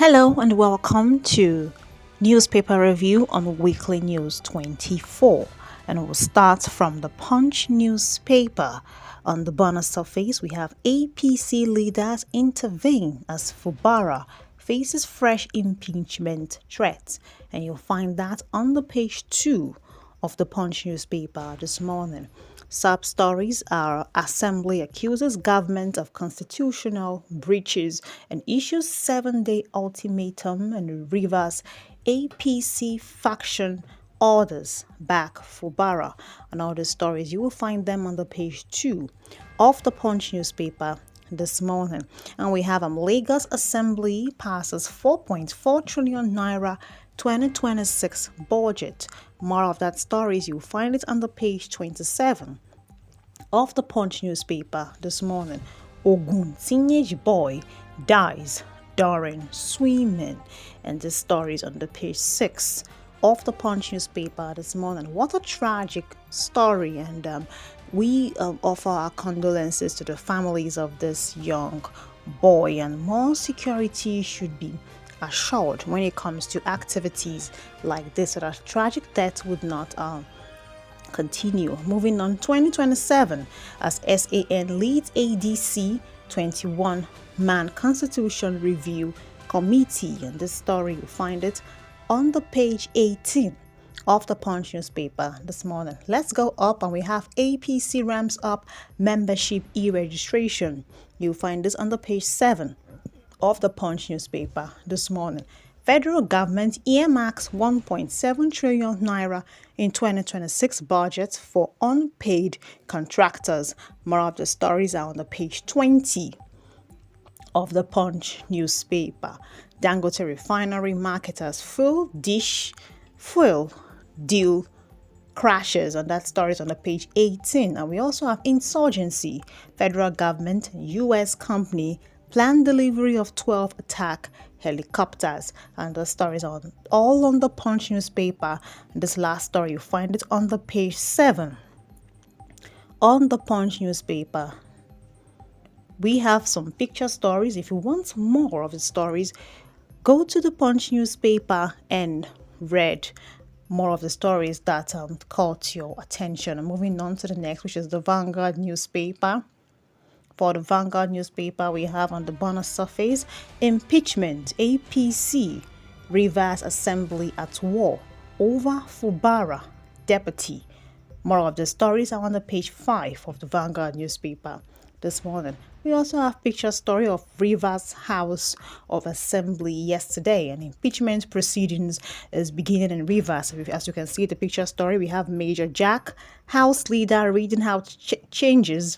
Hello and welcome to Newspaper Review on Weekly News 24. And we'll start from the Punch newspaper. On the bonus surface, we have APC leaders intervene as Fubara faces fresh impeachment threats. And you'll find that on the page 2 of the Punch newspaper this morning. Sub stories are Assembly accuses government of constitutional breaches and issues 7-day ultimatum, and Rivers APC faction orders back Fubara. And all the stories, you will find them on the page 2 of the Punch newspaper this morning. And we have Lagos Assembly passes 4.4 trillion naira 2026 budget. More of that stories, you'll find it on the page 27 of the Punch newspaper this morning. Ogun teenage boy dies during swimming, and this story is on the page 6 of the Punch newspaper this morning. What a tragic story, and we offer our condolences to the families of this young boy, and more security should be assured when it comes to activities like this so that tragic death would not continue. Moving on, 2027 as SAN leads ADC 21-man Constitution Review Committee, and this story you find it on the page 18 of the Punch newspaper this morning. Let's go up, and we have APC ramps up membership e-registration. You'll find this on the page 7 of the Punch newspaper this morning. Federal government earmarks 1.7 trillion naira in 2026 budget for unpaid contractors. More of the stories are on the page 20 of the Punch newspaper. Dangote refinery marketers full dish fuel deal crashes, and that story is on the page 18. And we also have insurgency. Federal government, U.S. company planned delivery of 12 attack helicopters, and the stories are all on the Punch newspaper. This last story, you find it on the page 7 on the Punch newspaper. We have some picture stories. If you want more of the stories, go to the Punch newspaper and read more of the stories that caught your attention. And moving on to the next, which is the Vanguard newspaper. For the Vanguard newspaper, we have on the bonus surface, impeachment, APC, Rivers Assembly at war over Fubara deputy. More of the stories are on the page 5 of the Vanguard newspaper this morning. We also have picture story of Rivers House of Assembly yesterday, and impeachment proceedings is beginning in Rivers. As you can see the picture story, we have Major Jack, House leader, reading out changes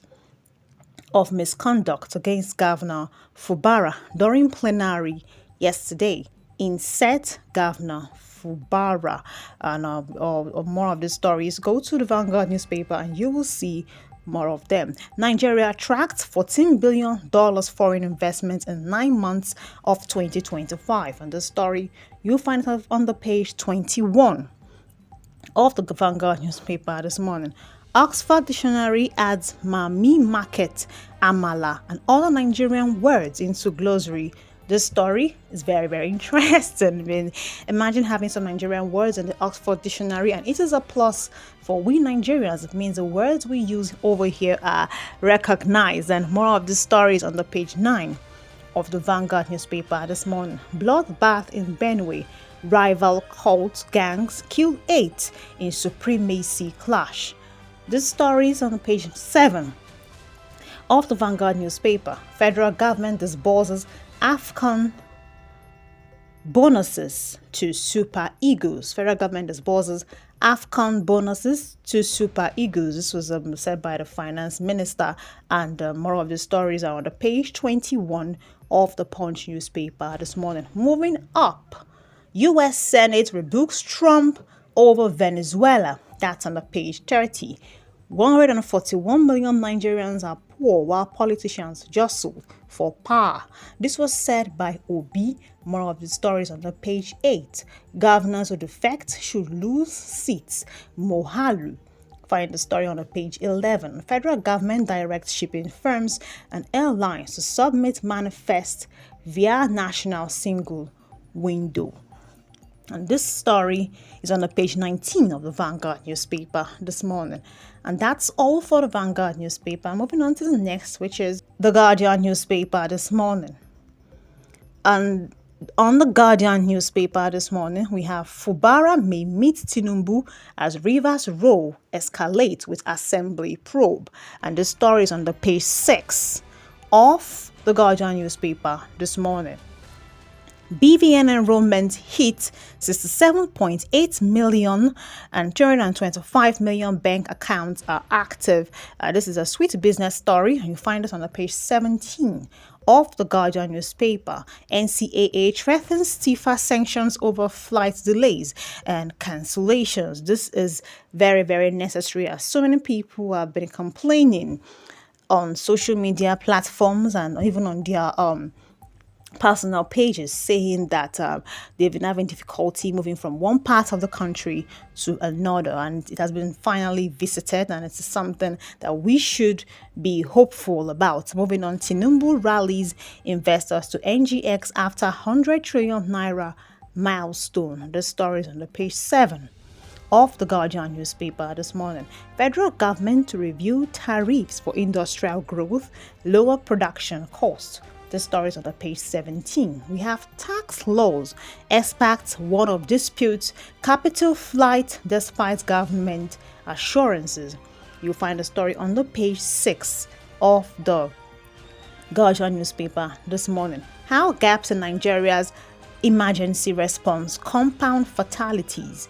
of misconduct against Governor Fubara during plenary yesterday. Insert Governor Fubara, and more of the stories, go to the Vanguard newspaper and you will see more of them. Nigeria attracts $14 billion foreign investment in 9 months of 2025, and the story you'll find it on the page 21 of the Vanguard newspaper this morning. Oxford Dictionary adds Mami Market, Amala, and other Nigerian words into glossary. This story is very, very interesting. I mean, imagine having some Nigerian words in the Oxford Dictionary, and it is a plus for we Nigerians. It means the words we use over here are recognized. And more of the stories on the page 9 of the Vanguard newspaper this morning. Bloodbath in Benue. Rival cult gangs kill 8 in supremacy clash. This story is on page 7 of the Vanguard newspaper. Federal government disburses AFCON bonuses to Super Eagles. Federal government disburses AFCON bonuses to Super Eagles. This was said by the finance minister, and more of the stories are on the page 21 of the Punch newspaper this morning. Moving up, U.S. Senate rebukes Trump over Venezuela. That's on the page 30. 141 million Nigerians are poor while politicians jostle for power. This was said by Obi. More of the stories on the page 8. Governors who defect should lose seats. Mohalu. Find the story on the page 11. Federal government directs shipping firms and airlines to submit manifest via national single window. And this story is on the page 19 of the Vanguard newspaper this morning. And that's all for the Vanguard newspaper. Moving on to the next, which is the Guardian newspaper this morning. And on the Guardian newspaper this morning, we have Fubara may meet Tinubu as Rivers row escalate with Assembly probe. And the story is on the page 6 of the Guardian newspaper this morning. BVN enrollment hit 67.8 million and 225 million bank accounts are active. This is a sweet business story. You find this on the page 17 of the Guardian newspaper. NCAA threatens stiffer sanctions over flight delays and cancellations. This is very, very necessary as so many people have been complaining on social media platforms and even on their personal pages, saying that they've been having difficulty moving from one part of the country to another, and it has been finally visited, and it's something that we should be hopeful about. Moving on, Tinubu rallies investors to NGX after 100 trillion naira milestone. The story is on the page 7 of the Guardian newspaper this morning. Federal government to review tariffs for industrial growth, lower production costs. The story is on the page 17. We have tax laws, expects one of disputes, capital flight despite government assurances. You'll find the story on the page 6 of the Guardian newspaper this morning. How gaps in Nigeria's emergency response compound fatalities.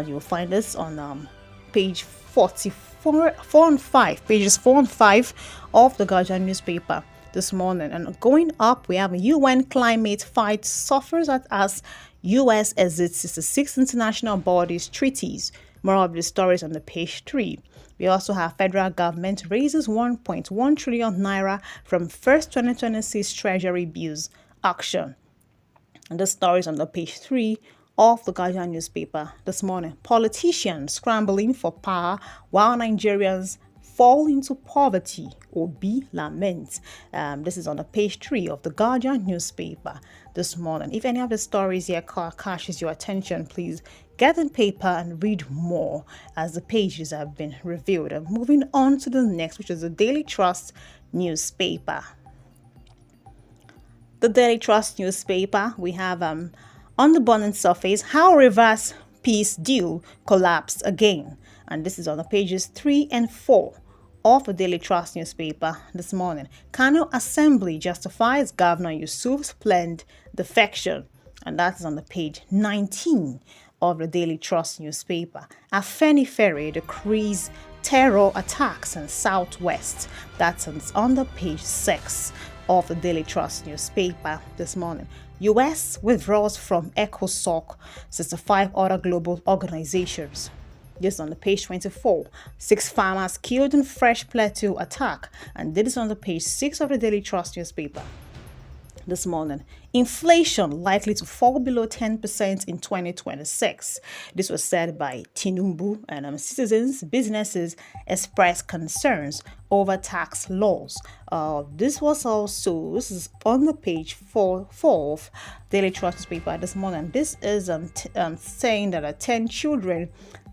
You'll find this on page 44, 4 and 5, pages 4 and 5 of the Guardian newspaper this morning. And going up, we have a UN climate fight suffers as US exits 66 international bodies treaties. More of the stories on the page 3. We also have federal government raises 1.1 trillion naira from first 2026 treasury bills auction. And the stories on the page 3 of the Guardian newspaper this morning. Politicians scrambling for power while Nigerians fall into poverty. Obi laments. This is on the page 3 of the Guardian newspaper this morning. If any of the stories here catches your attention, please get in paper and read more as the pages have been reviewed. And moving on to the next, which is the Daily Trust newspaper. The Daily Trust newspaper, we have on the burning surface, how Rivers peace deal collapsed again. And this is on the pages 3 and 4 of the Daily Trust newspaper this morning. Kano Assembly justifies Governor Yusuf's planned defection. And that is on the page 19 of the Daily Trust newspaper. Afenifere decrees terror attacks in Southwest. That's on the page 6 of the Daily Trust newspaper this morning. US withdraws from ECOSOC, 65 other global organizations. This on the page 24. 6 farmers killed in fresh plateau attack. And this is on the page 6 of the Daily Trust newspaper this morning. Inflation likely to fall below 10% in 2026. This was said by Tinubu, and citizens, businesses expressed concerns over tax laws. This is on the page 4 of Daily Trust newspaper this morning. This is saying that 10 children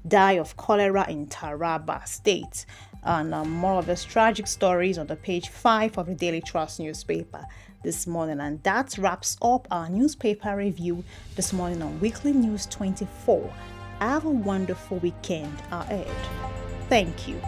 die of cholera in Taraba State. And more of these tragic stories on the page 5 of the Daily Trust newspaper this morning. And that wraps up our newspaper review this morning on Weekly News 24. Have a wonderful weekend ahead. Thank you.